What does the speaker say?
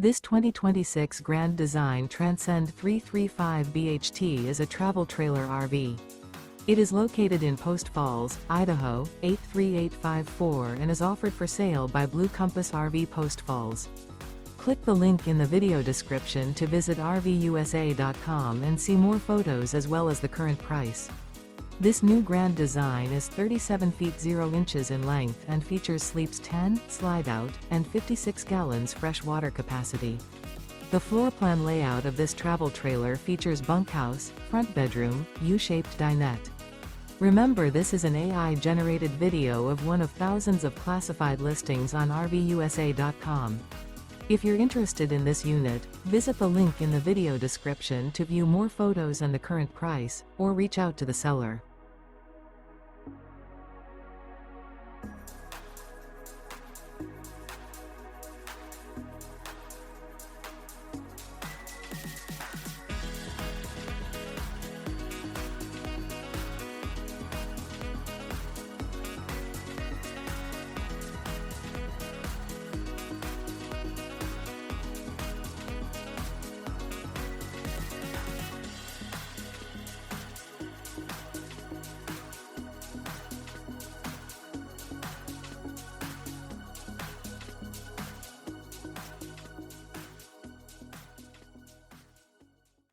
This 2026 Grand Design Transcend 335 BHT is a travel trailer RV. It is located in Post Falls, Idaho, 83854 and is offered for sale by Blue Compass RV Post Falls. Click the link in the video description to visit RVUSA.com and see more photos as well as the current price. This new Grand Design is 37 feet 0 inches in length and features sleeps 10, Slideout, and 56 gallons fresh water capacity. The floor plan layout of this travel trailer features bunkhouse, front bedroom, U-shaped dinette. Remember, this is an AI-generated video of one of thousands of classified listings on RVUSA.com. If you're interested in this unit, visit the link in the video description to view more photos and the current price, or reach out to the seller.